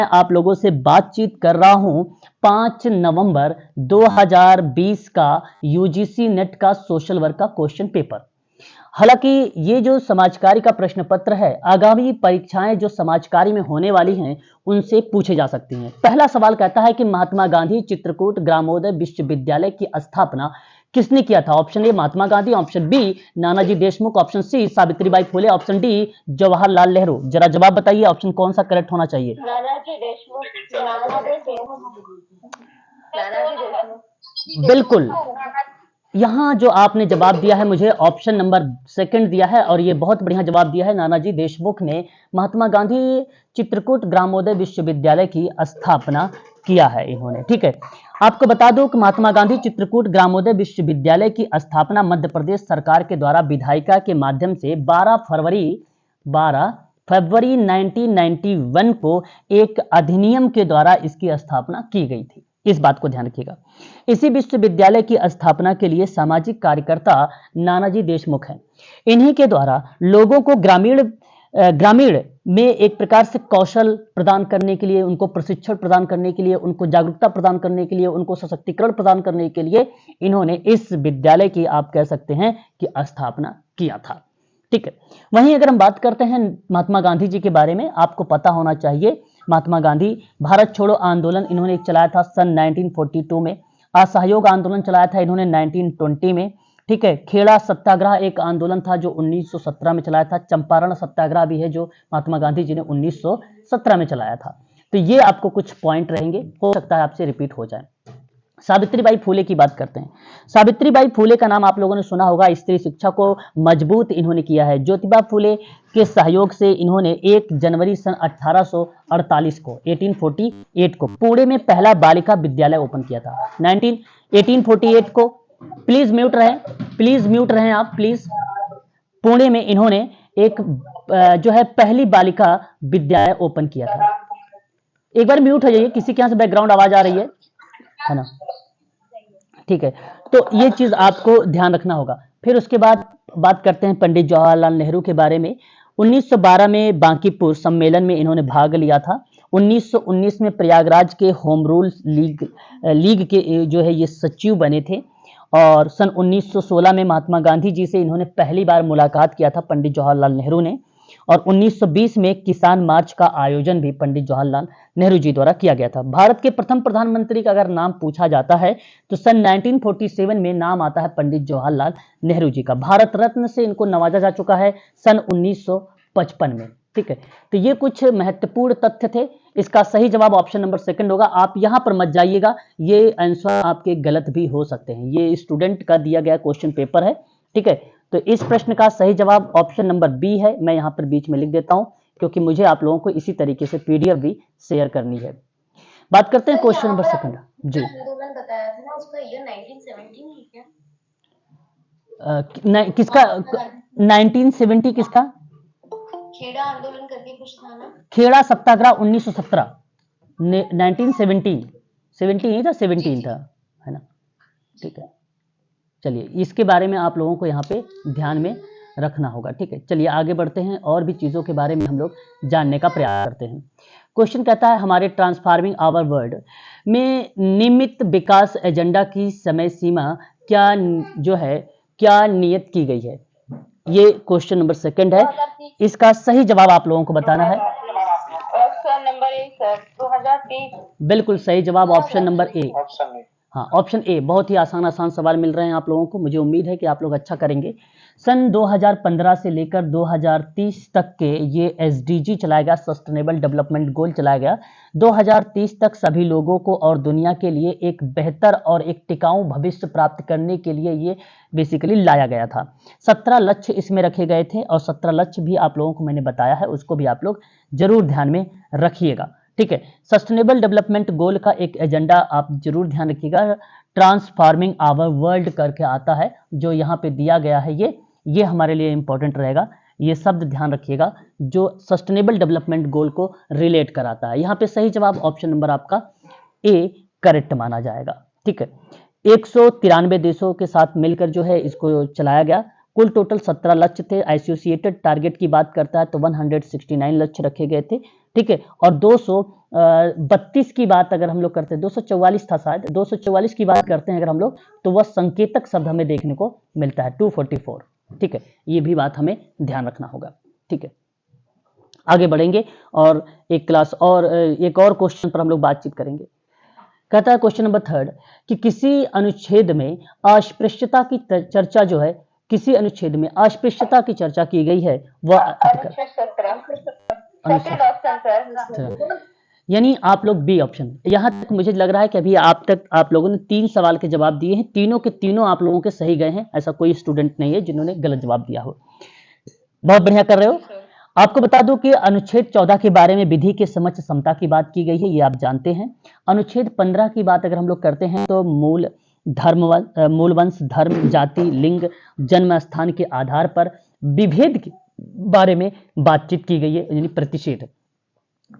आप लोगों से बातचीत कर रहा हूं 5 नवंबर 2020 का यूजीसी नेट का सोशल वर्क का क्वेश्चन पेपर। हालांकि ये जो समाजकारी का प्रश्न पत्र है, आगामी परीक्षाएं जो समाजकारी में होने वाली हैं उनसे पूछे जा सकती हैं। पहला सवाल कहता है कि महात्मा गांधी चित्रकूट ग्रामोदय विश्वविद्यालय की स्थापना किसने किया था? Option A Mahatma Gandhi, option B Nanaji Deshmukh, option C Savitribai Phule, option D Jawaharlal Nehru. जरा जवाब बताइए, ऑप्शन कौन सा करेक्ट होना चाहिए? नानाजी देशमुख। बिल्कुल, यहाँ जो आपने जवाब दिया है मुझे ऑप्शन नंबर सेकंड दिया है और ये बहुत बढ़िया जवाब दिया है। नानाजी देशमुख ने महात्मा गांधी चित्रकूट ग्रामोदय विश्वविद्यालय की स्थापना किया है इन्होंने। ठीक है, आपको बता दूं कि महात्मा गांधी चित्रकूट ग्रामोदय विश्वविद्यालय की स्थापना मध्य प्रदेश सरकार के द्वारा विधायिका के माध्यम से 12 फरवरी 1991 को एक अधिनियम के द्वारा इसकी स्थापना की गई थी। इस बात को ध्यान रखिएगा। इसी विश्वविद्यालय की स्थापना के लिए सामाजिक कार्यकर्ता नानाजी देशमुख हैं। इन्हीं के द्वारा लोगों को ग्रामीण में एक प्रकार से कौशल प्रदान करने के लिए, उनको प्रशिक्षण प्रदान करने के लिए, उनको जागरूकता प्रदान करने के लिए, उनको सशक्तिकरण प्रदान करने के लिए इन्होंने इस विद्यालय की आप कह सकते हैं कि स्थापना किया था। ठीक है, वहीं अगर हम बात करते हैं महात्मा गांधी जी के बारे में, आपको पता होना चाहिए महात्मा गांधी भारत छोड़ो आंदोलन इन्होंने चलाया था सन 1942 में। असहयोग आंदोलन चलाया था इन्होंने 1920 में। ठीक है, खेड़ा सत्याग्रह एक आंदोलन था जो 1917 में चलाया था। चंपारण सत्याग्रह भी है जो महात्मा गांधी जी ने 1917 में चलाया था। तो ये आपको कुछ पॉइंट रहेंगे, हो सकता है आपसे रिपीट हो जाए। सावित्रीबाई फुले की बात करते हैं। सावित्रीबाई फुले का नाम आप लोगों ने सुना होगा, स्त्री शिक्षा को मजबूत इन्होंने किया है। ज्योतिबा फुले के सहयोग से इन्होंने 1 जनवरी सन 1848 को पुणे में पहला बालिका विद्यालय ओपन किया था। 1848 को, प्लीज म्यूट रहें आप प्लीज। पुणे में इन्होंने एक जो है पहली बालिका विद्यालय ओपन किया था। एक बार म्यूट हो जाइए, किसी के यहाँ से बैकग्राउंड आवाज आ रही है ना? ठीक है, तो ये चीज आपको ध्यान रखना होगा। फिर उसके बाद बात करते हैं पंडित जवाहरलाल नेहरू के बारे में। 1912 में बांकीपुर सम्मेलन में इन्होंने भाग लिया था। 1919 में प्रयागराज के होम रूल लीग के जो है ये सचिव बने थे। और सन 1916 में महात्मा गांधी जी से इन्होंने पहली बार मुलाकात किया था पंडित जवाहरलाल नेहरू ने। और 1920 में किसान मार्च का आयोजन भी पंडित जवाहरलाल नेहरू जी द्वारा किया गया था। भारत के प्रथम प्रधानमंत्री का अगर नाम पूछा जाता है तो सन 1947 में नाम आता है पंडित जवाहरलाल नेहरू जी का। भारत रत्न से इनको नवाजा जा चुका है सन 1955 में। ठीक है, तो ये कुछ महत्वपूर्ण तथ्य थे। इसका सही जवाब ऑप्शन नंबर सेकंड होगा। आप यहां पर मत जाइएगा, ये आंसर आपके गलत भी हो सकते हैं। ये स्टूडेंट का दिया गया क्वेश्चन पेपर है। ठीक है, तो इस प्रश्न का सही जवाब ऑप्शन नंबर बी है। मैं यहाँ पर बीच में लिख देता हूँ क्योंकि मुझे आप लोगों को इसी तरीके से पीडीएफ भी शेयर करनी है। बात करते हैं क्वेश्चन नंबर सेकंड। जी, आंदोलन बताया था ना, उसका ईयर 1917 है क्या? किसका 1970? किसका? खेड़ा आंदोलन करके कुछ था ना? खेड़ा सत्याग्रह 1917। 1917 ही था, 17 था, है ना? ठीक है, चलिए इसके बारे में आप लोगों को यहाँ पे ध्यान में रखना होगा। ठीक है, चलिए आगे बढ़ते हैं और भी चीज़ों के बारे में हम लोग जानने का प्रयास करते हैं। क्वेश्चन कहता है हमारे ट्रांसफार्मिंग आवर वर्ल्ड में नियमित विकास एजेंडा की समय सीमा क्या नियत की गई है? ये क्वेश्चन नंबर सेकंड है। इसका सही जवाब आप लोगों को बताना है। Option number A sir, 2030। बिल्कुल सही जवाब ऑप्शन नंबर ए। हाँ, ऑप्शन ए। बहुत ही आसान सवाल मिल रहे हैं आप लोगों को। मुझे उम्मीद है कि आप लोग अच्छा करेंगे। सन 2015 से लेकर 2030 तक के ये एसडीजी चलाया गया, सस्टेनेबल डेवलपमेंट गोल चलाया गया। 2030 तक सभी लोगों को और दुनिया के लिए एक बेहतर और एक टिकाऊ भविष्य प्राप्त करने के लिए ये बेसिकली लाया गया था। 17 लक्ष्य इसमें रखे गए थे और 17 लक्ष्य भी आप लोगों को मैंने बताया है, उसको भी आप लोग जरूर ध्यान में रखिएगा। ठीक है, सस्टेनेबल डेवलपमेंट गोल का एक एजेंडा आप जरूर ध्यान रखिएगा, ट्रांसफार्मिंग आवर वर्ल्ड करके आता है जो यहाँ पे दिया गया है। ये हमारे लिए इंपॉर्टेंट रहेगा। ये शब्द ध्यान रखिएगा जो सस्टेनेबल डेवलपमेंट गोल को रिलेट कराता है। यहाँ पे सही जवाब ऑप्शन नंबर आपका ए करेक्ट माना जाएगा। ठीक है, 193 देशों के साथ मिलकर जो है इसको चलाया गया। कुल टोटल 17 लक्ष्य थे। एसोसिएटेड टारगेट की बात करता है तो 169 लक्ष्य रखे गए थे। ठीक है। और 232 की बात अगर हम लोग करते हैं, 244 था शायद, 244 की बात करते हैं अगर हम लोग, तो वह संकेतक शब्द हमें देखने को मिलता है 244। ठीक है, ये भी बात हमें ध्यान रखना होगा। ठीक है, आगे बढ़ेंगे और एक क्लास और एक और क्वेश्चन पर हम लोग बातचीत करेंगे। कहता है क्वेश्चन नंबर 3 कि किसी अनुच्छेद में अस्पृश्यता की चर्चा जो है, किसी अनुच्छेद में अस्पृश्यता की चर्चा की गई है वह अनुच्छेद 17 सेकंड ऑप्शन सर। यानी आप लोग बी ऑप्शन। यहां तक मुझे लग रहा है कि अभी आप लोगों ने 3 सवाल के जवाब दिए हैं, तीनों के तीनों आप लोगों के सही गए हैं, ऐसा कोई स्टूडेंट नहीं है जिन्होंने गलत जवाब दिया हो। बहुत बढ़िया कर रहे हो। आपको बता दूं कि अनुच्छेद 14 के बारे में विधि के समक्ष समता की बात की गई है, ये आप जानते हैं। अनुच्छेद 15 की बात अगर हम लोग करते हैं तो मूल वंश, धर्म, जाति, लिंग, जन्म स्थान के आधार पर विभेद के बारे में बातचीत की गई है, यानी प्रतिषेध।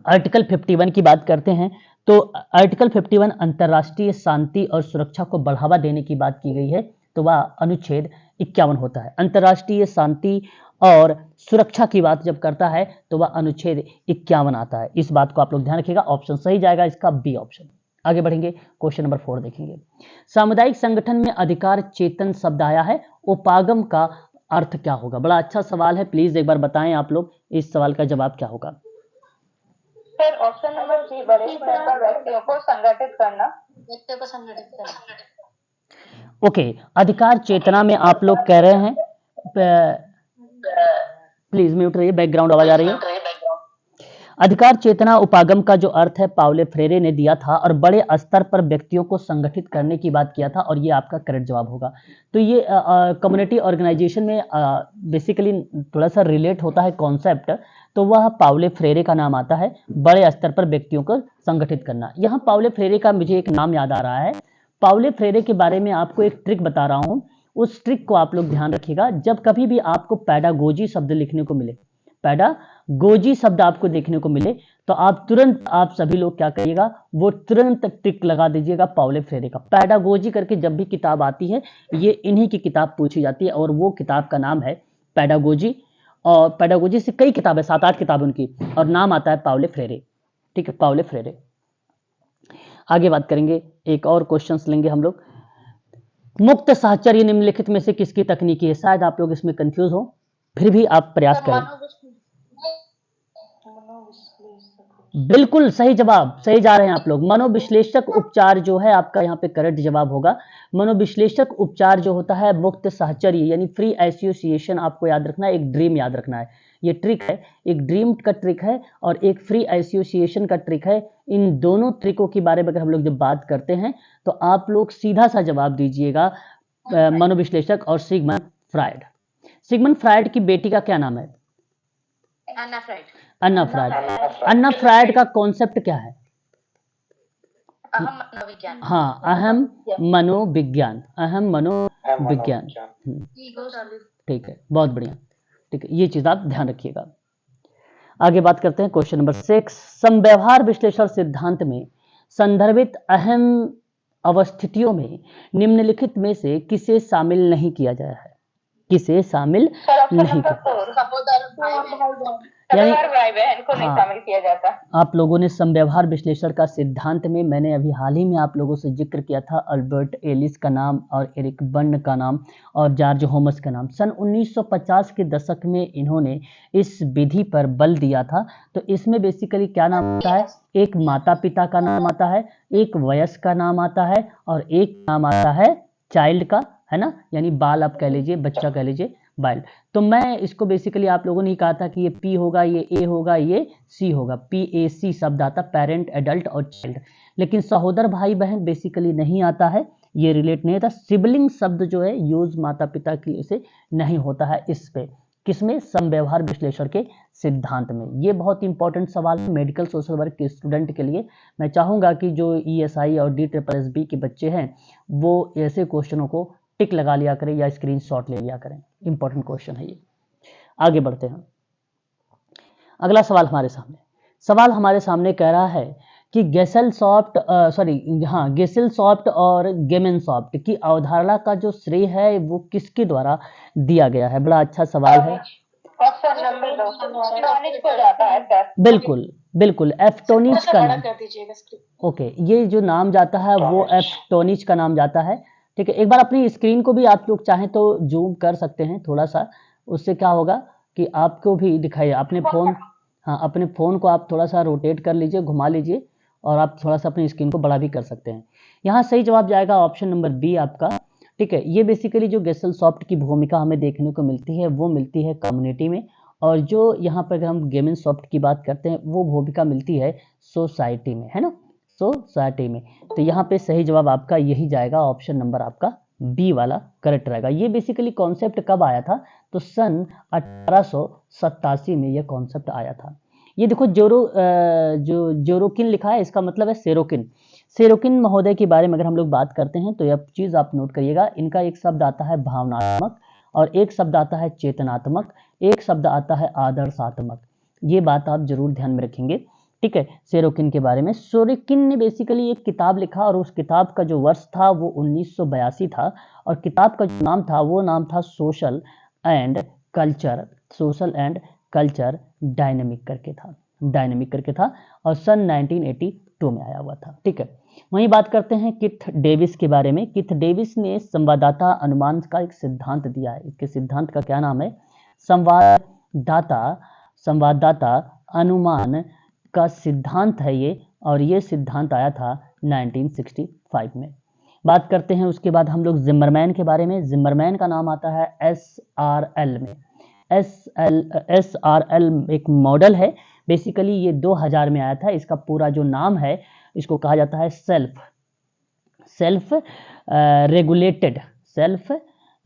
आर्टिकल 51 की बात करते हैं तो आर्टिकल 51 अंतरराष्ट्रीय शांति और सुरक्षा को बढ़ावा देने की बात की गई है, तो वह अनुच्छेद 51 होता है। अंतरराष्ट्रीय शांति और सुरक्षा की बात जब करता है तो वह अनुच्छेद 51 आता है। इस बात को आप लोग ध्यान रखिएगा, ऑप्शन सही जाएगा इसका बी ऑप्शन। आगे बढ़ेंगे, क्वेश्चन नंबर 4 देखेंगे। सामुदायिक संगठन में अधिकार चेतन शब्द आया है, उपागम का अर्थ क्या होगा? बड़ा अच्छा सवाल है, प्लीज एक बार बताएं आप लोग इस सवाल का जवाब क्या होगा। सर ऑप्शन नंबर सी, बड़े स्तर पर व्यक्तियों को संगठित करना। व्यक्तियों को संगठित करना। ओके, अधिकार चेतना में आप लोग कह रहे हैं, प्लीज म्यूट रहिए, बैकग्राउंड आवाज आ रही है। अधिकार चेतना उपागम का जो अर्थ है पाउले फ्रेरे ने दिया था और बड़े स्तर पर व्यक्तियों को संगठित करने की बात किया था, और ये आपका करेक्ट जवाब होगा। तो ये कम्युनिटी ऑर्गेनाइजेशन में बेसिकली थोड़ा सा रिलेट होता है कॉन्सेप्ट, तो वह पाउले फ्रेरे का नाम आता है, बड़े स्तर पर व्यक्तियों को संगठित करना। यहाँ पाउले फ्रेरे का मुझे एक नाम याद आ रहा है। पाउले फ्रेरे के बारे में आपको एक ट्रिक बता रहा हूँ, उस ट्रिक को आप लोग ध्यान रखिएगा। जब कभी भी आपको पैडागोजी शब्द लिखने को मिले, पैडागोजी शब्द आपको देखने को मिले, तो आप तुरंत, आप सभी लोग क्या करिएगा, वो तुरंत टिक लगा दीजिएगा पाउले फ्रेरे का। पैडागोजी करके जब भी किताब आती है, ये इन्हीं की किताब पूछी जाती है, और वो किताब का नाम है पैडागोजी। और पैडागोजी से कई किताबें, 7-8 किताबें उनकी, और नाम आता है पाउले फ्रेरे। ठीक है, पाउले फ्रेरे। आगे बात करेंगे, एक और क्वेश्चंस लेंगे हम लोग। मुक्त साहचर्य निम्नलिखित में से किसकी तकनीकी है? शायद आप लोग इसमें कंफ्यूज हो, फिर भी आप प्रयास करें। बिल्कुल सही जवाब, सही जा रहे हैं आप लोग। मनोविश्लेषक उपचार जो है आपका यहाँ पे करेक्ट जवाब होगा। मनोविश्लेषक उपचार जो होता है मुक्त साहचर्य यानी फ्री एसोसिएशन, आपको याद रखना है, एक ड्रीम याद रखना है, ये ट्रिक है, एक ड्रीम का ट्रिक है और एक फ्री एसोसिएशन का ट्रिक है। इन दोनों ट्रिकों के बारे में अगर हम लोग जब बात करते हैं तो आप लोग सीधा सा जवाब दीजिएगा मनोविश्लेषक और सिगमंड फ्रायड। सिगमंड फ्रायड की बेटी का क्या नाम है? अन्ना फ्रायड। अन्ना फ्रायड। अन्ना फ्रायड का कॉन्सेप्ट क्या है? अहम मनोविज्ञान। हाँ, अहम मनोविज्ञान, अहम मनोविज्ञान। ठीक है, बहुत बढ़िया। ठीक है, ये चीज आप ध्यान रखिएगा। आगे बात करते हैं क्वेश्चन नंबर 6। समव्यवहार विश्लेषण सिद्धांत में संदर्भित अहम अवस्थितियों में निम्नलिखित में से किसे शामिल नहीं किया गया है? किसे शामिल नहीं किया, यानी भाई बहन को नहीं शामिल किया जाता। आप लोगों ने समव्यवहार विश्लेषण का सिद्धांत में, मैंने अभी हाल ही में आप लोगों से जिक्र किया था अल्बर्ट एलिस का नाम और एरिक बर्न का नाम और जॉर्ज होमस का नाम। सन 1950 के दशक में इन्होंने इस विधि पर बल दिया था। तो इसमें बेसिकली क्या नाम आता है? एक माता पिता का नाम आता है, एक वयस्क का नाम आता है और एक नाम आता है चाइल्ड का, है ना, यानी बाल आप कह लीजिए, बच्चा कह लीजिए, बाइल्ड। तो मैं इसको बेसिकली आप लोगों ने कहा था कि ये पी होगा, ये ए होगा, ये सी होगा, PAC शब्द आता, पेरेंट, एडल्ट और चाइल्ड। लेकिन सहोदर भाई बहन बेसिकली नहीं आता है, ये रिलेट नहीं होता। सिबलिंग शब्द जो है यूज माता पिता के लिए से नहीं होता है इस पे, किसमें? समव्यवहार विश्लेषण के सिद्धांत में। ये बहुत इंपॉर्टेंट सवाल है मेडिकल सोशल वर्क के स्टूडेंट के लिए। मैं चाहूंगा कि जो ESI और DSSB के बच्चे हैं वो ऐसे क्वेश्चनों को टिक लगा लिया करें या स्क्रीनशॉट ले लिया करें, इंपॉर्टेंट क्वेश्चन है ये। आगे बढ़ते हैं, अगला सवाल हमारे सामने कह रहा है कि गेसेलसॉफ्ट और गेमेनसॉफ्ट की अवधारणा का जो श्रेय है वो किसके द्वारा दिया गया है? बड़ा अच्छा सवाल है। ऑप्शन नंबर 2 को जाता है सर। बिल्कुल, बिल्कुल एफ्टोनिच का बड़ा नाम, कर दीजिएगा स्क्रीन। ओके, ये जो नाम जाता है वो एफ्टोनिच का नाम जाता है। ठीक है, एक बार अपनी स्क्रीन को भी आप लोग चाहें तो जूम कर सकते हैं थोड़ा सा, उससे क्या होगा कि आपको भी दिखाइए अपने फ़ोन, हाँ अपने फ़ोन को आप थोड़ा सा रोटेट कर लीजिए, घुमा लीजिए, और आप थोड़ा सा अपनी स्क्रीन को बड़ा भी कर सकते हैं। यहाँ सही जवाब जाएगा ऑप्शन नंबर बी आपका। ठीक है, ये बेसिकली जो गेसल सॉफ्ट की भूमिका हमें देखने को मिलती है वो मिलती है कम्युनिटी में, और जो यहाँ पर अगर हम गेमिंग सॉफ्ट की बात करते हैं वो भूमिका मिलती है सोसाइटी में, है ना, सोसाइटी में। तो यहाँ पे सही जवाब आपका यही जाएगा, ऑप्शन नंबर आपका बी वाला करेक्ट रहेगा। ये बेसिकली कॉन्सेप्ट कब आया था, तो सन 1887 में ये कॉन्सेप्ट आया था। ये देखो जो जोरोकिन लिखा है, इसका मतलब है सेरोकिन। सेरोकिन महोदय के बारे में अगर हम लोग बात करते हैं तो यह चीज आप नोट करिएगा, इनका एक शब्द आता है भावनात्मक, और एक शब्द आता है चेतनात्मक, एक शब्द आता है आदर्शात्मक। ये बात आप जरूर ध्यान में रखेंगे। ठीक है, सेरोकिन के बारे में, सोरेकिन ने बेसिकली एक किताब लिखा, और उस किताब का जो वर्ष था वो 1982 था, और किताब का जो नाम था वो नाम था social and culture, social and culture dynamic करके था, डायनेमिक करके था, और सन 1982 में आया हुआ था। ठीक है, वहीं बात करते हैं किथ डेविस के बारे में। किथ डेविस ने संवाददाता अनुमान का एक सिद्धांत दिया है, इसके सिद्धांत का क्या नाम है, संवाददाता, संवाददाता अनुमान का सिद्धांत है ये, और ये सिद्धांत आया था 1965 में। बात करते हैं उसके बाद हम लोग जिम्मरमैन के बारे में। जिम्मरमैन का नाम आता है SRL में। SRL एक मॉडल है, बेसिकली ये 2000 में आया था। इसका पूरा जो नाम है इसको कहा जाता है self regulated, self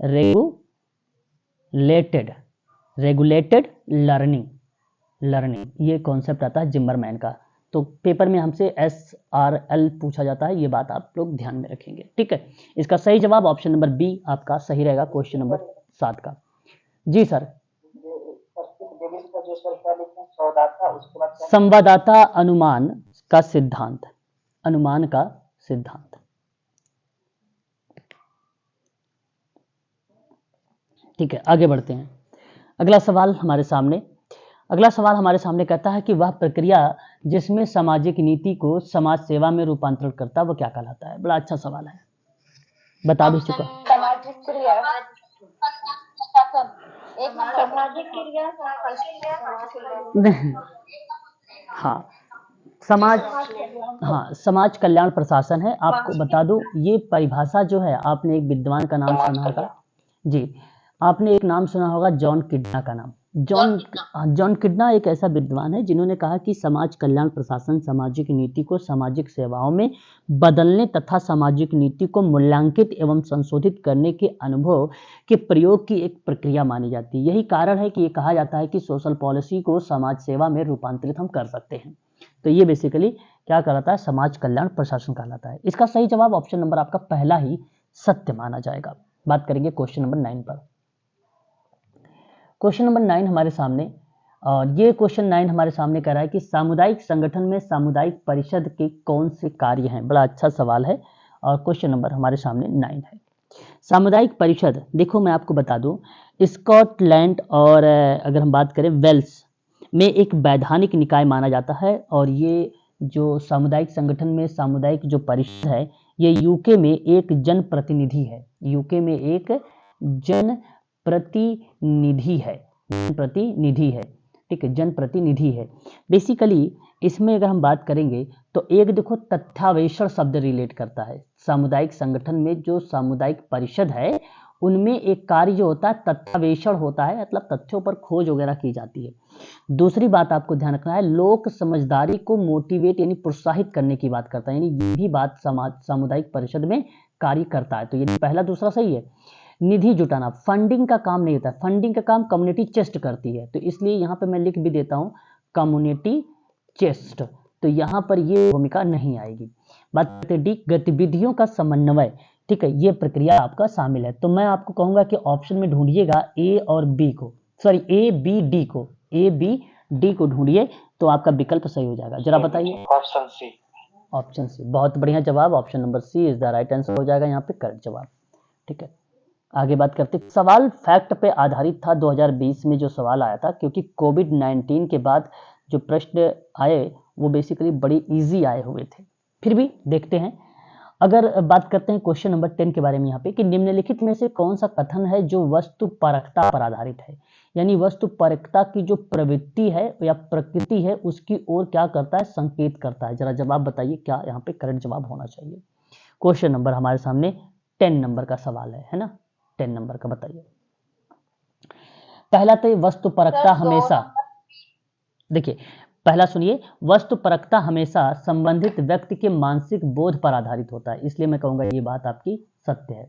regulated learning, ये कॉन्सेप्ट आता है जिम्मरमैन का। तो पेपर में हमसे SRL पूछा जाता है, ये बात आप लोग ध्यान में रखेंगे। ठीक है, इसका सही जवाब ऑप्शन नंबर बी आपका सही रहेगा, क्वेश्चन नंबर 7 का। जी सर, संवाददाता अनुमान का सिद्धांत, अनुमान का सिद्धांत। ठीक है, आगे बढ़ते हैं। अगला सवाल हमारे सामने कहता है कि वह प्रक्रिया जिसमें सामाजिक नीति को समाज सेवा में रूपांतरित करता है वो क्या कहलाता है। बड़ा अच्छा सवाल है, बता दो चुका। सामाजिक क्रिया, सामाजिक क्रिया, हाँ समाज, हाँ समाज कल्याण प्रशासन है। आपको बता दूं ये परिभाषा जो है, आपने एक विद्वान का नाम सुना होगा जी, आपने एक नाम सुना होगा जॉन किडना का नाम। जॉन किडना एक ऐसा विद्वान है जिन्होंने कहा कि समाज कल्याण प्रशासन सामाजिक नीति को सामाजिक सेवाओं में बदलने तथा सामाजिक नीति को मूल्यांकित एवं संशोधित करने के अनुभव के प्रयोग की एक प्रक्रिया मानी जाती है। यही कारण है कि ये कहा जाता है कि सोशल पॉलिसी को समाज सेवा में रूपांतरित हम कर सकते हैं। तो ये बेसिकली क्या कहलाता है, समाज कल्याण प्रशासन कहलाता है। इसका सही जवाब ऑप्शन नंबर आपका पहला ही सत्य माना जाएगा। बात करेंगे क्वेश्चन नंबर 9 पर। क्वेश्चन नंबर 9 हमारे सामने, और ये क्वेश्चन 9 हमारे सामने कह रहा है कि सामुदायिक संगठन में सामुदायिक परिषद के कौन से कार्य हैं। बड़ा अच्छा सवाल है, और क्वेश्चन नंबर हमारे सामने 9 है। सामुदायिक परिषद, देखो मैं आपको बता दूं, स्कॉटलैंड और अगर हम बात करें वेल्स में एक वैधानिक निकाय माना जाता है, और ये जो सामुदायिक संगठन में सामुदायिक जो परिषद है ये यूके में एक जनप्रतिनिधि है, यूके में एक जनप्रतिनिधि है, जनप्रतिनिधि है। ठीक है, जनप्रतिनिधि है। बेसिकली इसमें अगर हम बात करेंगे तो एक देखो तथ्यावेषण शब्द रिलेट करता है। सामुदायिक संगठन में जो सामुदायिक परिषद है उनमें एक कार्य जो होता है तथ्यावेषण होता है, मतलब तथ्यों पर खोज वगैरह की जाती है। दूसरी बात आपको ध्यान रखना है, लोक समझदारी को मोटिवेट यानी प्रोत्साहित करने की बात करता है, यानी ये भी बात सामुदायिक परिषद में कार्य करता है। तो ये पहला दूसरा सही है। निधि जुटाना, फंडिंग का काम नहीं होता, फंडिंग का काम कम्युनिटी चेस्ट करती है, तो इसलिए यहाँ पे मैं लिख भी देता हूँ कम्युनिटी चेस्ट, तो यहाँ पर ये भूमिका नहीं आएगी। बात करते डी, गतिविधियों का समन्वय। ठीक है, ये प्रक्रिया आपका शामिल है। तो मैं आपको कहूंगा कि ऑप्शन में ढूंढिएगा ए और बी को, सॉरी ए बी डी को, ए बी डी को ढूंढिए तो आपका विकल्प सही हो जाएगा। जरा बताइए। Option C. ऑप्शन सी, बहुत बढ़िया जवाब, option number C is the right answer हो जाएगा यहाँ पे करेक्ट जवाब। ठीक है, आगे बात करते, सवाल फैक्ट पे आधारित था। 2020 में जो सवाल आया था, क्योंकि कोविड-19 के बाद जो प्रश्न आए वो बेसिकली बड़ी इजी आए हुए थे। फिर भी देखते हैं। अगर बात करते हैं क्वेश्चन नंबर 10 के बारे में यहाँ पे कि निम्नलिखित में से कौन सा कथन है जो वस्तु परकता पर आधारित है, यानी वस्तु परकता की जो प्रवृत्ति है या प्रकृति है उसकी ओर क्या करता है, संकेत करता है। जरा जवाब बताइए क्या यहाँ पे करेक्ट जवाब होना चाहिए। क्वेश्चन नंबर हमारे सामने 10 नंबर का सवाल है ना, 10 नंबर का बताइए। पहला तो वस्तु परकता हमेशा, देखिए पहला सुनिए, वस्तु परकता हमेशा संबंधित व्यक्ति के मानसिक बोध पर आधारित होता है, इसलिए मैं कहूंगा ये बात आपकी सत्य है।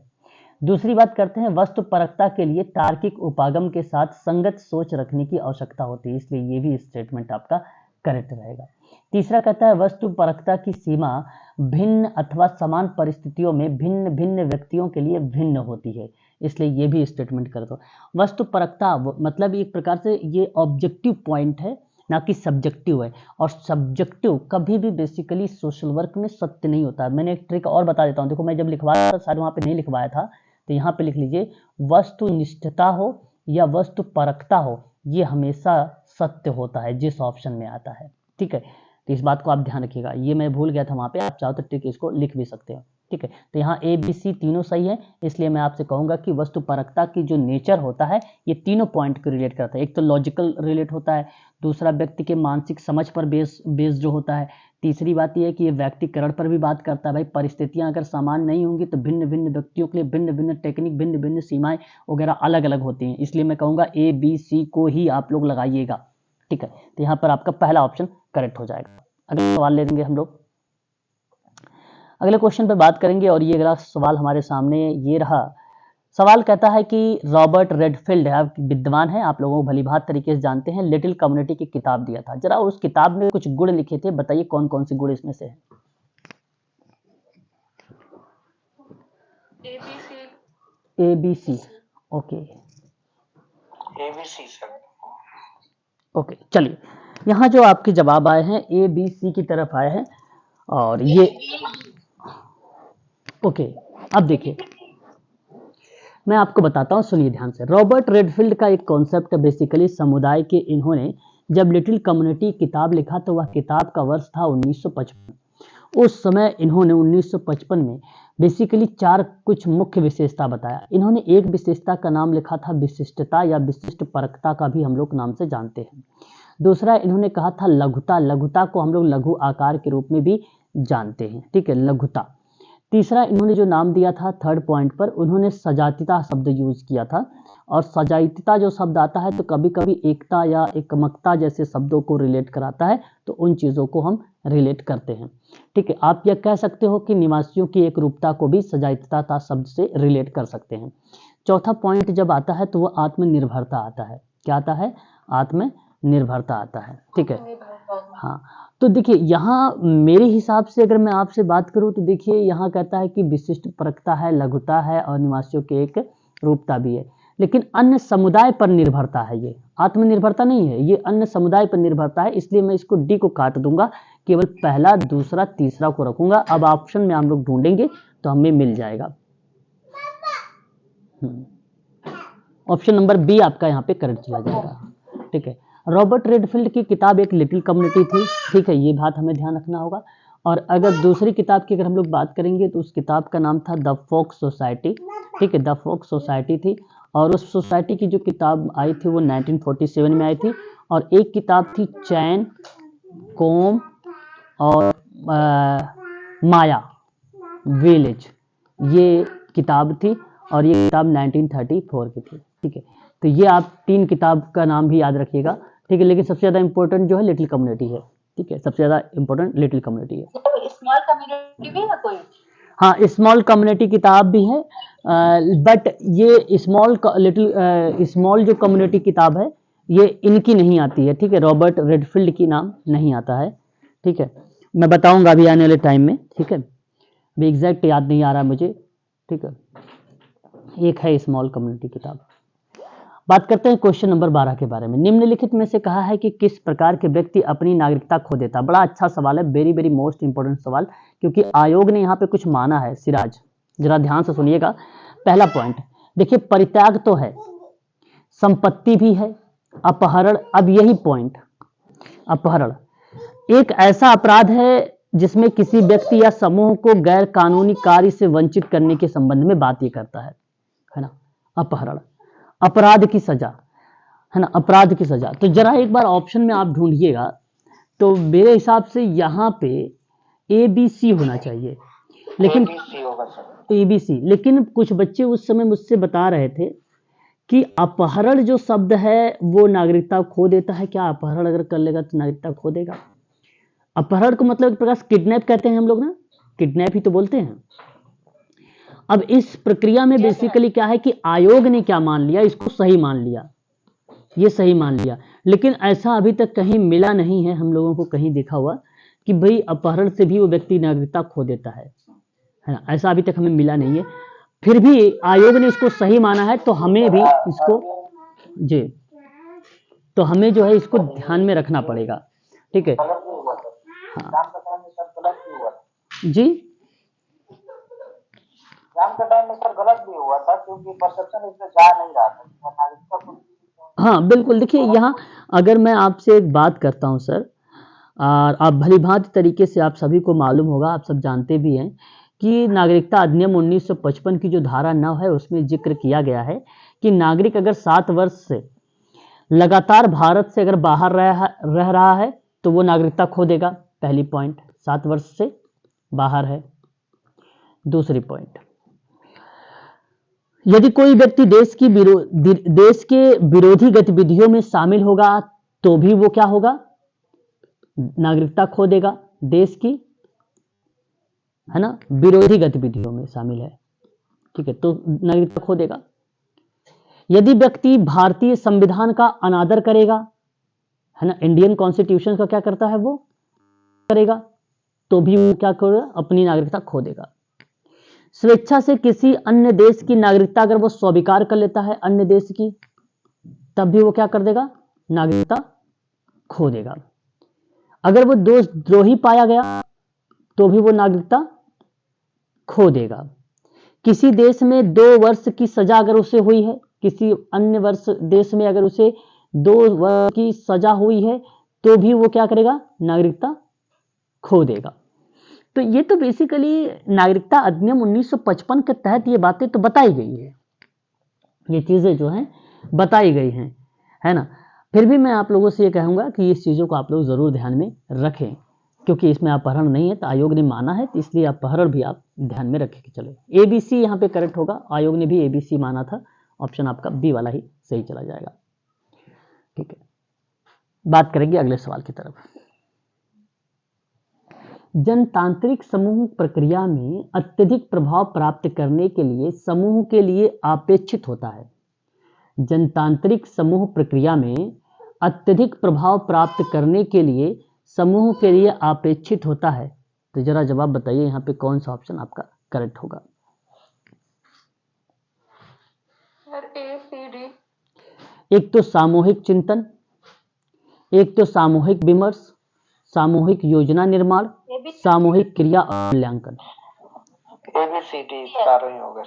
दूसरी बात करते हैं, वस्तु परकता के लिए तार्किक उपागम के साथ संगत सोच रखने की आवश्यकता होती है, इसलिए ये भी स्टेटमेंट आपका करेक्ट रहेगा। तीसरा कहता है वस्तु परकता की सीमा भिन्न अथवा समान परिस्थितियों में भिन्न भिन्न व्यक्तियों के लिए भिन्न होती है, इसलिए ये भी स्टेटमेंट कर दो। वस्तु परकता मतलब एक प्रकार से ये ऑब्जेक्टिव पॉइंट है ना कि सब्जेक्टिव है, और सब्जेक्टिव कभी भी बेसिकली सोशल वर्क में सत्य नहीं होता। मैंने एक ट्रिक और बता देता हूँ, देखो मैं जब लिखवाया था शायद वहाँ पे नहीं लिखवाया था, तो यहाँ पे लिख लीजिए वस्तुनिष्ठता हो या वस्तु परकता हो ये हमेशा सत्य होता है जिस ऑप्शन में आता है, ठीक है। तो इस बात को आप ध्यान रखिएगा, ये मैं भूल गया था वहाँ पे, आप चाहो तो ट्रिक इसको लिख भी सकते हो, ठीक है। तो यहाँ ए बी सी तीनों सही है, इसलिए मैं आपसे कहूँगा कि वस्तु परकता की जो नेचर होता है ये तीनों पॉइंट को रिलेट करता है। एक तो लॉजिकल रिलेट होता है, दूसरा व्यक्ति के मानसिक समझ पर बेस जो होता है, तीसरी बात यह है कि ये व्यक्तिकरण पर भी बात करता है। भाई परिस्थितियां अगर समान नहीं होंगी तो भिन्न भिन्न व्यक्तियों के लिए भिन्न भिन्न टेक्निक, भिन्न भिन्न सीमाएं वगैरह अलग अलग होती हैं, इसलिए मैं कहूँगा ए बी सी को ही आप लोग लगाइएगा, ठीक है। तो यहाँ पर आपका पहला ऑप्शन करेक्ट हो जाएगा। अगला सवाल ले लेंगे हम लोग, अगले क्वेश्चन पे बात करेंगे, और ये अगला सवाल हमारे सामने ये रहा। सवाल कहता है कि रॉबर्ट रेडफील्ड है, विद्वान है, आप लोगों को भलीभांति तरीके से जानते हैं, लिटिल कम्युनिटी की किताब दिया था। जरा उस किताब में कुछ गुण लिखे थे, बताइए कौन कौन से गुण इसमें से है। ABC okay, ABC sir okay. चलिए यहाँ जो आपके जवाब आए हैं ABC की तरफ आए हैं, और ये ओके। अब देखिए मैं आपको बताता हूँ, सुनिए ध्यान से। रॉबर्ट रेडफील्ड का एक कॉन्सेप्ट बेसिकली समुदाय के, इन्होंने जब लिटिल कम्युनिटी किताब लिखा तो वह किताब का वर्ष था 1955। उस समय इन्होंने 1955 में बेसिकली 4 कुछ मुख्य विशेषता बताया। इन्होंने एक विशेषता का नाम लिखा था विशिष्टता या विशिष्ट परकता का भी हम लोग नाम से जानते हैं। दूसरा इन्होंने कहा था लघुता, लघुता को हम लोग लघु आकार के रूप में भी जानते हैं, ठीक है, लघुता। तीसरा इन्होंने जो नाम दिया था थर्ड पॉइंट पर, उन्होंने सजातीयता शब्द यूज किया था, और सजातीयता जो शब्द आता है तो कभी कभी एकता या एकमकता जैसे शब्दों को रिलेट कराता है, तो उन चीज़ों को हम रिलेट करते हैं, ठीक है। आप यह कह सकते हो कि निवासियों की एक रूपता को भी सजातीयता शब्द से रिलेट कर सकते हैं। चौथा पॉइंट जब आता है तो वह आत्मनिर्भरता आता है। क्या आता है? आत्मनिर्भरता आता है, ठीक है। हाँ, तो देखिए यहाँ मेरे हिसाब से अगर मैं आपसे बात करूँ तो देखिए यहाँ कहता है कि विशिष्ट परकता है, लघुता है, और निवासियों के एक रूपता भी है, लेकिन अन्य समुदाय पर निर्भरता है, ये आत्मनिर्भरता नहीं है, ये अन्य समुदाय पर निर्भरता है, इसलिए मैं इसको डी को काट दूंगा, केवल पहला दूसरा तीसरा को रखूंगा। अब ऑप्शन में हम लोग ढूंढेंगे तो हमें मिल जाएगा। ऑप्शन नंबर बी आपका यहाँ पे करेक्ट चला जाएगा, ठीक है। रॉबर्ट रेडफील्ड की किताब एक लिटिल कम्युनिटी थी, ठीक है, ये बात हमें ध्यान रखना होगा। और अगर दूसरी किताब की अगर हम लोग बात करेंगे तो उस किताब का नाम था द फोक सोसाइटी, ठीक है, द फोक सोसाइटी थी। और उस सोसाइटी की जो किताब आई थी वो 1947 में आई थी। और एक किताब थी चैन, कोम और माया विलेज, ये किताब थी, और ये किताब 1934 की थी, ठीक है। तो ये आप 3 किताब का नाम भी याद रखिएगा, ठीक है। लेकिन सबसे ज़्यादा इंपॉर्टेंट जो है लिटिल कम्युनिटी है, ठीक है, सबसे ज़्यादा इंपॉर्टेंट लिटिल कम्युनिटी है। स्मॉल कम्युनिटी भी है कोई? हाँ, स्मॉल कम्युनिटी किताब भी है, बट ये स्मॉल जो कम्युनिटी किताब है ये इनकी नहीं आती है, ठीक है, रॉबर्ट रेडफील्ड की नाम नहीं आता है, ठीक है। मैं बताऊंगा अभी आने वाले टाइम में, ठीक है, अभी एग्जैक्ट याद नहीं आ रहा मुझे, ठीक है। एक है स्मॉल कम्युनिटी किताब। बात करते हैं क्वेश्चन नंबर 12 के बारे में। निम्नलिखित में से कहा है कि किस प्रकार के व्यक्ति अपनी नागरिकता खो देता। बड़ा अच्छा सवाल है, वेरी वेरी मोस्ट इंपोर्टेंट सवाल, क्योंकि आयोग ने यहाँ पे कुछ माना है। सिराज जरा ध्यान से सुनिएगा। पहला पॉइंट देखिए, परित्याग तो है, संपत्ति भी है, अपहरण, अब यही पॉइंट, अपहरण एक ऐसा अपराध है जिसमें किसी व्यक्ति या समूह को गैर कानूनी कार्य से वंचित करने के संबंध में बात ये करता है ना। अपहरण अपराध की सजा, है ना, अपराध की सजा। तो जरा एक बार ऑप्शन में आप ढूंढिएगा, तो मेरे हिसाब से यहाँ पे ABC होना चाहिए, लेकिन ABC, लेकिन कुछ बच्चे उस समय मुझसे बता रहे थे कि अपहरण जो शब्द है वो नागरिकता खो देता है। क्या अपहरण अगर कर लेगा तो नागरिकता खो देगा? अपहरण को मतलब एक प्रकार से किडनैप कहते हैं हम लोग ना, किडनैप ही तो बोलते हैं। अब इस प्रक्रिया में बेसिकली क्या है कि आयोग ने क्या मान लिया, इसको सही मान लिया, ये सही मान लिया, लेकिन ऐसा अभी तक कहीं मिला नहीं है हम लोगों को कहीं देखा हुआ कि भाई अपहरण से भी वो व्यक्ति नागरिकता खो देता है ना, ऐसा अभी तक हमें मिला नहीं है। फिर भी आयोग ने इसको सही माना है, तो हमें भी इसको जी, तो हमें जो है इसको ध्यान में रखना पड़ेगा, ठीक है। हाँ जी, एग्जाम के टाइम में सर गलत भी हुआ था क्योंकि परसेप्शन इसमें जा नहीं रहा था नागरिकता को। हाँ बिल्कुल। देखिए यहाँ अगर मैं आपसे एक बात करता हूँ सर, और आप भली भांति तरीके से आप सभी को मालूम होगा, आप सब जानते भी हैं कि नागरिकता अधिनियम 1955 की जो धारा 9 है उसमें जिक्र किया गया है कि नागरिक अगर 7 वर्ष से लगातार भारत से अगर बाहर रह रहा है तो वो नागरिकता खो देगा। पहली पॉइंट, 7 वर्ष से बाहर है। दूसरी पॉइंट, यदि कोई व्यक्ति देश के विरोधी गतिविधियों में शामिल होगा तो भी वो क्या होगा, नागरिकता खो देगा। देश की, है ना, विरोधी गतिविधियों में शामिल है, ठीक है, तो नागरिकता खो देगा। यदि व्यक्ति भारतीय संविधान का अनादर करेगा, है ना, इंडियन कॉन्स्टिट्यूशन का क्या करता है वो करेगा, तो भी वो क्या करेगा, अपनी नागरिकता खो देगा। स्वेच्छा से किसी अन्य देश की नागरिकता अगर वो स्वीकार कर लेता है अन्य देश की, तब भी वो क्या कर देगा, नागरिकता खो देगा। अगर वो देशद्रोही पाया गया तो भी वो नागरिकता खो देगा। किसी देश में 2 वर्ष की सजा अगर उसे हुई है, किसी अन्य देश में अगर उसे 2 वर्ष की सजा हुई है तो भी वो क्या करेगा, नागरिकता खो देगा। तो ये तो बेसिकली नागरिकता अधिनियम 1955 के तहत ये बातें तो बताई गई है, ये चीजें जो हैं बताई गई हैं, है ना। फिर भी मैं आप लोगों से ये कहूंगा कि इस चीजों को आप लोग जरूर ध्यान में रखें, क्योंकि इसमें अपहरण नहीं है, तो आयोग ने माना है, तो इसलिए अपहरण भी आप ध्यान में रखे कि चले। ABC यहाँ पे करेक्ट होगा, आयोग ने भी ABC माना था, ऑप्शन आपका B वाला ही सही चला जाएगा, ठीक है। बात करेंगे अगले सवाल की तरफ। जनतांत्रिक समूह प्रक्रिया में अत्यधिक प्रभाव प्राप्त करने के लिए समूह के लिए अपेक्षित होता है। जनतांत्रिक समूह प्रक्रिया में अत्यधिक प्रभाव प्राप्त करने के लिए समूह के लिए अपेक्षित होता है। तो जरा जवाब बताइए यहाँ पे कौन सा ऑप्शन आपका करेक्ट होगा। ACD। एक तो सामूहिक चिंतन, एक तो सामूहिक विमर्श, सामूहिक योजना निर्माण, सामूहिक क्रिया और मूल्यांकन। ABCD चारों ही होगा।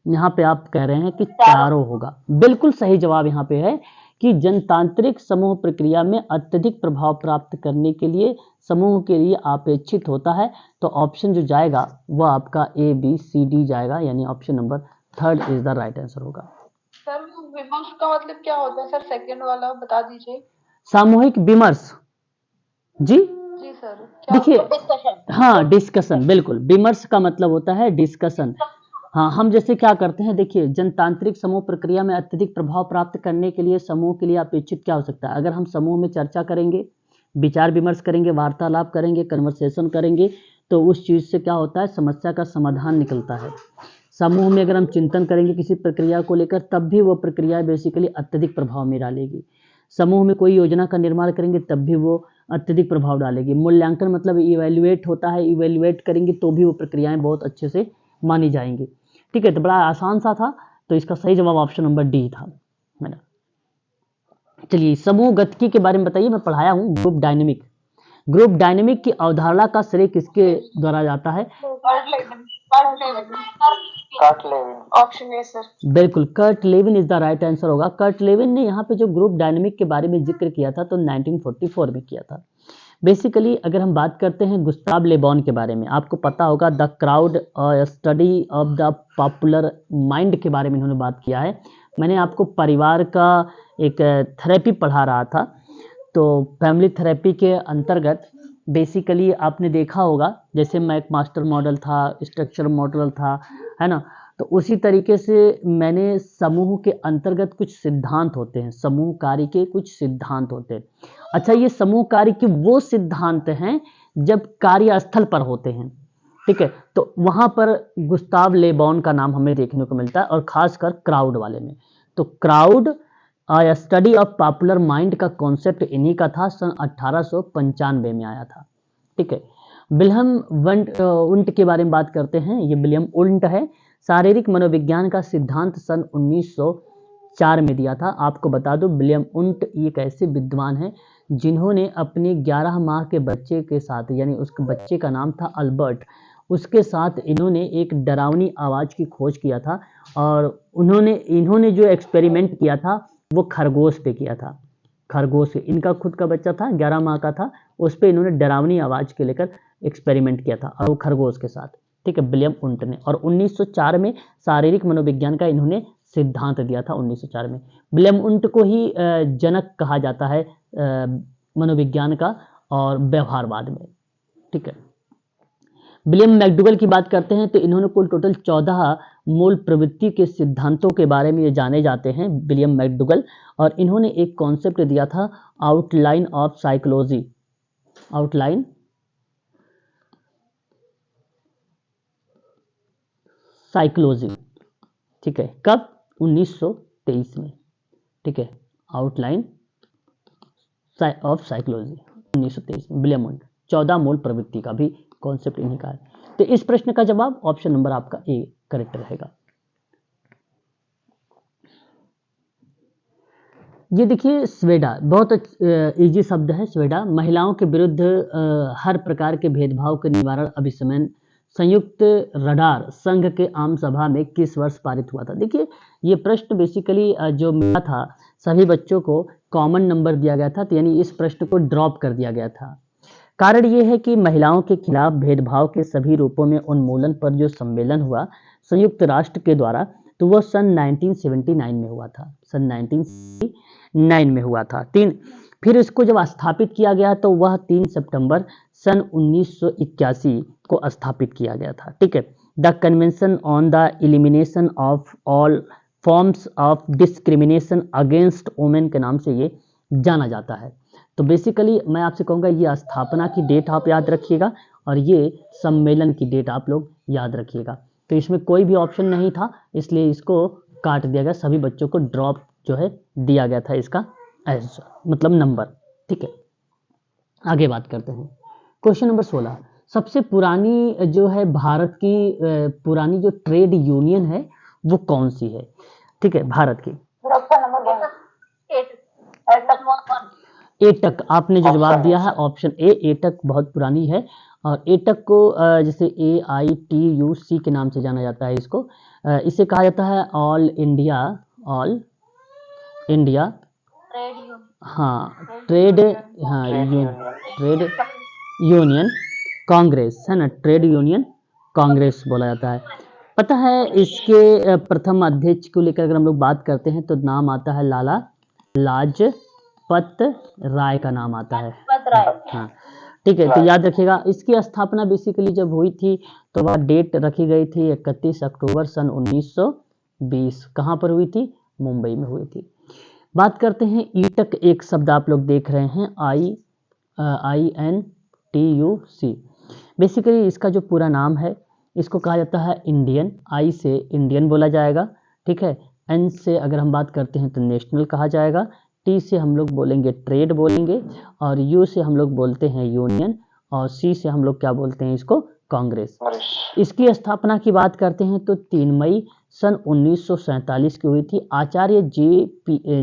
यहाँ पे आप कह रहे हैं कि चारों होगा, बिल्कुल सही जवाब यहाँ पे है कि जनतांत्रिक समूह प्रक्रिया में अत्यधिक प्रभाव प्राप्त करने के लिए समूह के लिए अपेक्षित होता है। तो ऑप्शन जो जाएगा वह आपका ABCD जाएगा, यानी option number 3 is the right answer होगा। सर विमर्श का मतलब क्या होता है सर, सेकंड वाला बता दीजिए। सामूहिक विमर्श जी सर देखिए, हाँ डिस्कशन, बिल्कुल, विमर्श का मतलब होता है डिस्कशन। हाँ, हम जैसे क्या करते हैं, देखिए जनतांत्रिक समूह प्रक्रिया में अत्यधिक प्रभाव प्राप्त करने के लिए समूह के लिए अपेक्षित क्या हो सकता है। अगर हम समूह में चर्चा करेंगे, विचार विमर्श करेंगे, वार्तालाप करेंगे, कन्वर्सेशन करेंगे, तो उस चीज से क्या होता है, समस्या का समाधान निकलता है। समूह में अगर हम चिंतन करेंगे किसी प्रक्रिया को लेकर, तब भी वो प्रक्रिया बेसिकली अत्यधिक प्रभाव में डालेगी। समूह में कोई योजना का निर्माण करेंगे तब भी वो अत्यधिक प्रभाव डालेगी। मूल्यांकन मतलब इवेल्युएट होता है, इवेल्युएट करेंगे तो भी वो प्रक्रियाएं बहुत अच्छे से मानी जाएंगी, ठीक है। तो बड़ा आसान सा था, तो इसका सही जवाब ऑप्शन नंबर D था, है ना। चलिए समूह गतिकी के बारे में बताइए, मैं पढ़ाया हूँ ग्रुप डायनेमिक। ग्रुप डायनेमिक की अवधारणा का श्रेय किसके द्वारा जाता है। Kurt Lewin. Option a sir. बिल्कुल, Kurt Lewin is the right answer होगा। कर्ट लेविन ने यहाँ पे जो ग्रुप डायनेमिक के बारे में जिक्र किया था तो 1944 में किया था। बेसिकली अगर हम बात करते हैं गुस्ताव लेबॉन के बारे में, आपको पता होगा the crowd study of the popular mind के बारे में इन्होंने बात किया है। मैंने आपको परिवार का एक थेरेपी पढ़ा रहा था, तो फैमिली थेरेपी के अंतर्गत बेसिकली आपने देखा होगा जैसे मैक मास्टर मॉडल था, स्ट्रक्चर मॉडल था, है ना। तो उसी तरीके से मैंने समूह के अंतर्गत कुछ सिद्धांत होते हैं, समूह कार्य के कुछ सिद्धांत होते हैं। अच्छा, ये समूह कार्य के वो सिद्धांत हैं जब कार्यस्थल पर होते हैं, ठीक है। तो वहां पर गुस्ताव लेबॉन का नाम हमें देखने को मिलता है, और खासकर क्राउड वाले में। तो crowd study of popular mind का कॉन्सेप्ट इन्हीं का था, सन 1895 में आया था, ठीक है। विल्हम उंट के बारे में बात करते हैं। ये विलियम उंट है। शारीरिक मनोविज्ञान का सिद्धांत सन 1904 में दिया था। आपको बता दूं विलियम उंट एक ऐसे विद्वान हैं जिन्होंने अपने 11 माह के बच्चे के साथ, यानी उसके बच्चे का नाम था अल्बर्ट, उसके साथ इन्होंने एक डरावनी आवाज़ की खोज किया था, और इन्होंने जो एक्सपेरिमेंट किया था वो खरगोश पे किया था। खरगोश पे, इनका खुद का बच्चा था, 11 माह का था, उस पर इन्होंने डरावनी आवाज़ के लेकर एक्सपेरिमेंट किया था, और वो खरगोश के साथ, ठीक है, विलियम उंट ने। और 1904 में शारीरिक मनोविज्ञान का इन्होंने सिद्धांत दिया था। 1904 में विलियम उंट को ही जनक कहा जाता है मनोविज्ञान का और व्यवहारवाद में, ठीक है। विलियम मैकडूगल की बात करते हैं तो इन्होंने कुल टोटल 14 मूल प्रवृत्ति के सिद्धांतों के बारे में ये जाने जाते हैं, विलियम मैकडूगल। और इन्होंने एक कॉन्सेप्ट दिया था, outline of psychology, outline psychology, ठीक है। कब? 1923 में, ठीक है। आउटलाइन ऑफ साइकोलॉजी 1923 में विलियम उंट। 14 मूल प्रवृत्ति का भी कॉन्सेप्ट इन्हीं का है। तो इस प्रश्न का जवाब ऑप्शन नंबर आपका ए करेक्ट रहेगा। ये देखिए स्वेडा, बहुत इजी शब्द है स्वेडा। महिलाओं के विरुद्ध हर प्रकार के भेदभाव के निवारण अभिसमन संयुक्त रडार संघ के आम सभा में किस वर्ष पारित हुआ था? देखिए ये प्रश्न बेसिकली जो मिला था सभी बच्चों को कॉमन नंबर दिया गया था, तो यानी इस प्रश्न को ड्रॉप कर दिया गया था। कारण ये है कि महिलाओं के खिलाफ भेदभाव के सभी रूपों में उन्मूलन पर जो सम्मेलन हुआ संयुक्त राष्ट्र के द्वारा, तो वह सन 1979 में हुआ था, सन 1979 में हुआ था। फिर इसको जब स्थापित किया गया तो वह 3 सितंबर सन 1981 को स्थापित किया गया था, ठीक है। The convention on the elimination of all forms of discrimination against women के नाम से ये जाना जाता है। तो बेसिकली मैं आपसे कहूँगा ये स्थापना की डेट आप याद रखिएगा, और ये सम्मेलन की डेट आप लोग याद रखिएगा। तो इसमें कोई भी ऑप्शन नहीं था, इसलिए इसको काट दिया गया, सभी बच्चों को ड्रॉप जो है दिया गया था इसका मतलब नंबर, ठीक है। आगे बात करते हैं क्वेश्चन नंबर 16। सबसे पुरानी जो है भारत की पुरानी जो ट्रेड यूनियन है वो कौन सी है? ठीक है, भारत की। एटक, आपने जो जवाब दिया है ऑप्शन ए, एटक बहुत पुरानी है। और एटक को जैसे AITUC के नाम से जाना जाता है इसको। इसे कहा जाता है all India trade union Congress, है ना, ट्रेड यूनियन कांग्रेस बोला जाता है। पता है इसके प्रथम अध्यक्ष को लेकर अगर हम लोग बात करते हैं तो नाम आता है लाला लाजपत राय का नाम आता है, हाँ, ठीक है। तो याद रखिएगा इसकी स्थापना बेसिकली जब हुई थी तो वह डेट रखी गई थी 31 अक्टूबर सन 1920। कहाँ पर हुई थी? मुंबई में हुई थी। बात करते हैं ईटक, एक शब्द आप लोग देख रहे हैं INTUC। बेसिकली इसका जो पूरा नाम है इसको कहा जाता है इंडियन। आई से इंडियन बोला जाएगा, ठीक है। एन से अगर हम बात करते हैं तो नेशनल कहा जाएगा। टी से हम लोग बोलेंगे ट्रेड बोलेंगे, और यू से हम लोग बोलते हैं यूनियन, और सी से हम लोग क्या बोलते हैं इसको? कांग्रेस। इसकी स्थापना की बात करते हैं तो 3 मई सन 1947 की हुई थी। आचार्य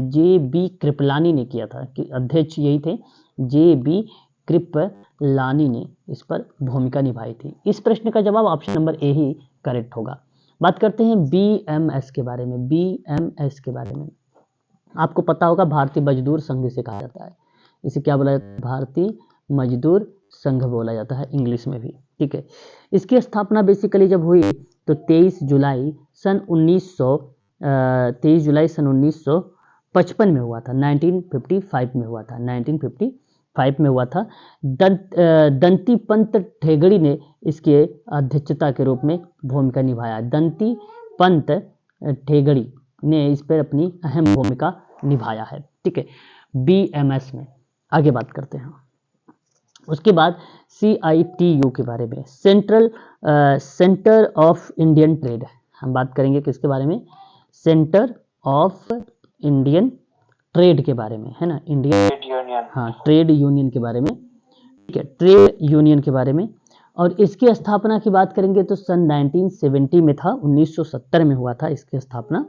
JB कृपलानी ने किया था, कि अध्यक्ष यही थे JB कृपलानी ने इस पर भूमिका निभाई थी। इस प्रश्न का जवाब option number A he correct होगा। बात करते हैं बीएमएस के बारे में। बीएमएस के बारे में आपको पता होगा, भारतीय मजदूर संघ इसे कहा जाता है। इसे क्या बोला जाता है? भारतीय मजदूर संघ बोला जाता है इंग्लिश में भी, ठीक है। इसकी स्थापना बेसिकली जब हुई तो 23 जुलाई सन 1955 में हुआ था। 1955 में हुआ था। 1955 में हुआ था। दंती पंत ठेगड़ी ने इसके अध्यक्षता के रूप में भूमिका निभाया। दंती पंत ठेगड़ी ने इस पर अपनी अहम भूमिका निभाया है, ठीक है, बीएमएस में। आगे बात करते हैं। उसके बाद CITU के बारे में, सेंटर ऑफ इंडियन ट्रेड। हम बात करेंगे किसके बारे में? सेंटर ऑफ इंडियन ट्रेड के बारे में, है ना, इंडियन यूनियन, हाँ, ट्रेड यूनियन के बारे में, ठीक है, ट्रेड यूनियन के बारे में। और इसकी स्थापना की बात करेंगे तो सन 1970 में था। 1970 में हुआ था इसकी स्थापना।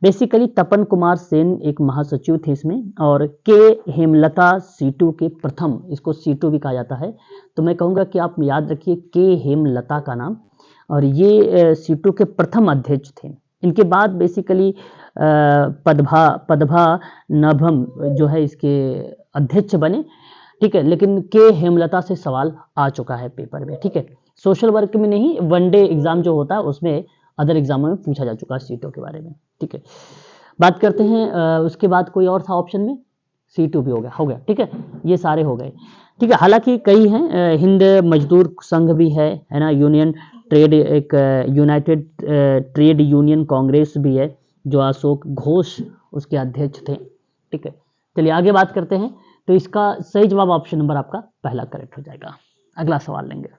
बेसिकली तपन कुमार सेन एक महासचिव थे इसमें, और के हेमलता सीटू के प्रथम, इसको सीटू भी कहा जाता है, तो मैं कहूँगा कि आप याद रखिए के हेमलता का नाम, और ये सीटू के प्रथम अध्यक्ष थे। इनके बाद बेसिकली पदभा नभम जो है इसके अध्यक्ष बने, ठीक है, लेकिन के हेमलता से सवाल आ चुका है पेपर में, ठीक है, सोशल वर्क में नहीं, वनडे एग्जाम जो होता है उसमें, अदर एग्जामों में पूछा जा चुका है सीटों के बारे में, ठीक है। बात करते हैं उसके बाद कोई और था ऑप्शन में, C2 भी हो गया, ठीक है, ये सारे हो गए, ठीक है। हालांकि कई हैं, हिंद मजदूर संघ भी है ना, यूनियन ट्रेड, एक यूनाइटेड ट्रेड यूनियन कांग्रेस भी है, जो अशोक घोष उसके अध्यक्ष थे, ठीक है। चलिए आगे बात करते हैं। तो इसका सही जवाब ऑप्शन नंबर आपका पहला करेक्ट हो जाएगा। अगला सवाल लेंगे।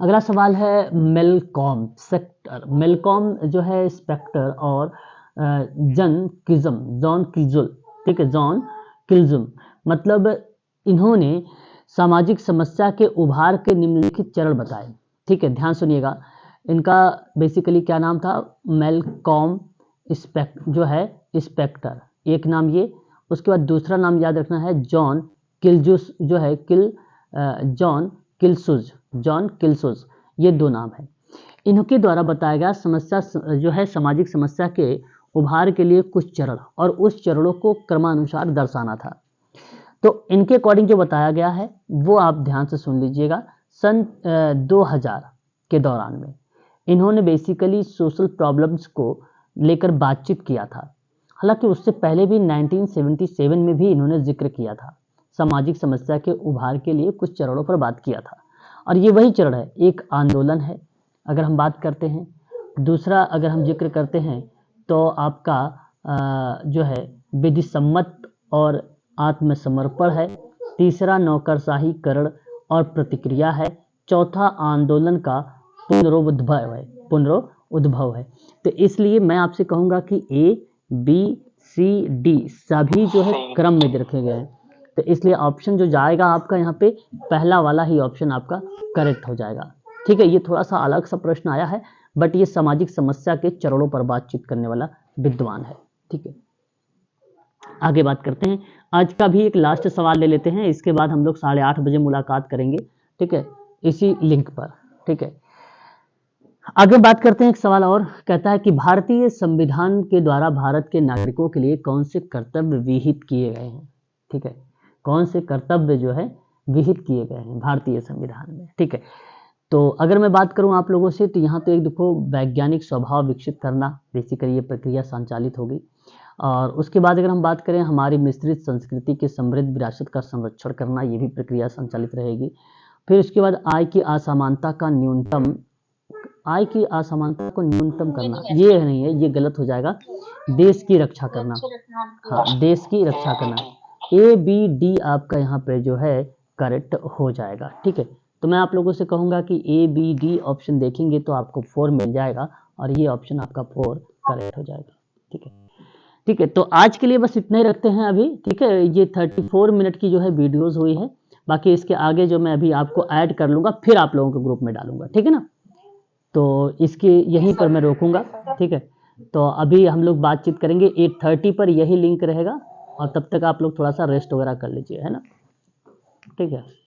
अगला सवाल है मेलकॉम सेक्टर। मेलकॉम जो है स्पेक्टर और जॉन किल्जुल, ठीक है, जॉन किल्जुम, मतलब इन्होंने सामाजिक समस्या के उभार के निम्नलिखित चरण बताए, ठीक है, ध्यान सुनिएगा। इनका बेसिकली क्या नाम था? मेलकॉम जो है स्पेक्टर, एक नाम ये। उसके बाद दूसरा नाम याद रखना है जॉन किल्जुस, जो है जॉन किल्सुज, ये दो नाम है। इनके द्वारा बताया गया समस्या जो है सामाजिक समस्या के उभार के लिए कुछ चरण, और उस चरणों को क्रमानुसार दर्शाना था। तो इनके अकॉर्डिंग जो बताया गया है वो आप ध्यान से सुन लीजिएगा। सन 2000 के दौरान में इन्होंने बेसिकली सोशल प्रॉब्लम्स को लेकर बातचीत किया था। हालांकि उससे पहले भी 1977 में भी इन्होंने जिक्र किया था, सामाजिक समस्या के उभार के लिए कुछ चरणों पर बात किया था, और ये वही चरण है। एक आंदोलन है अगर हम बात करते हैं, दूसरा अगर हम जिक्र करते हैं तो आपका जो है विधि सम्मत और आत्मसमर्पण है, तीसरा नौकरशाहीकरण और प्रतिक्रिया है, चौथा आंदोलन का पुनरुद्भव है। तो इसलिए मैं आपसे कहूँगा कि ABCD सभी जो है क्रम में रखे गए हैं, तो इसलिए ऑप्शन जो जाएगा आपका यहाँ पे पहला वाला ही ऑप्शन आपका करेक्ट हो जाएगा, ठीक है। ये थोड़ा सा अलग सा प्रश्न आया है, बट ये सामाजिक समस्या के चरणों पर बातचीत करने वाला विद्वान है, ठीक है। आगे बात करते हैं। आज का भी एक लास्ट सवाल ले लेते हैं, इसके बाद हम लोग 8:30 बजे मुलाकात करेंगे, ठीक है, इसी लिंक पर, ठीक है। आगे बात करते हैं। एक सवाल और कहता है कि भारतीय संविधान के द्वारा भारत के नागरिकों के लिए कौन से कर्तव्य विहित किए गए हैं, ठीक है, कौन से कर्तव्य जो है विहित किए गए हैं भारतीय संविधान में, ठीक है। तो अगर मैं बात करूं आप लोगों से, तो यहाँ तो एक देखो वैज्ञानिक स्वभाव विकसित करना, बेसिकली ये प्रक्रिया संचालित होगी। और उसके बाद अगर हम बात करें हमारी मिश्रित संस्कृति के समृद्ध विरासत का संरक्षण करना, ये भी प्रक्रिया संचालित रहेगी। फिर उसके बाद आय की असमानता को न्यूनतम करना, ये नहीं है, ये गलत हो जाएगा, देश की रक्षा करना, हाँ, देश की रक्षा करना। ABD आपका यहाँ पे जो है करेक्ट हो जाएगा, ठीक है। तो मैं आप लोगों से कहूँगा कि ABD ऑप्शन देखेंगे तो आपको 4 मिल जाएगा, और ये ऑप्शन आपका 4 करेक्ट हो जाएगा, ठीक है, ठीक है। तो आज के लिए बस इतना ही रखते हैं अभी, ठीक है। ये 34 मिनट की जो है वीडियोस हुई है, बाकी इसके आगे जो मैं अभी आपको ऐड कर लूँगा, फिर आप लोगों के ग्रुप में डालूंगा, ठीक है ना। तो इसके यहीं पर मैं रोकूंगा, ठीक है। तो अभी हम लोग बातचीत करेंगे 8:30 पर, यही लिंक रहेगा, और तब तक आप लोग थोड़ा सा रेस्ट वगैरह कर लीजिए, है ना। ठीक है।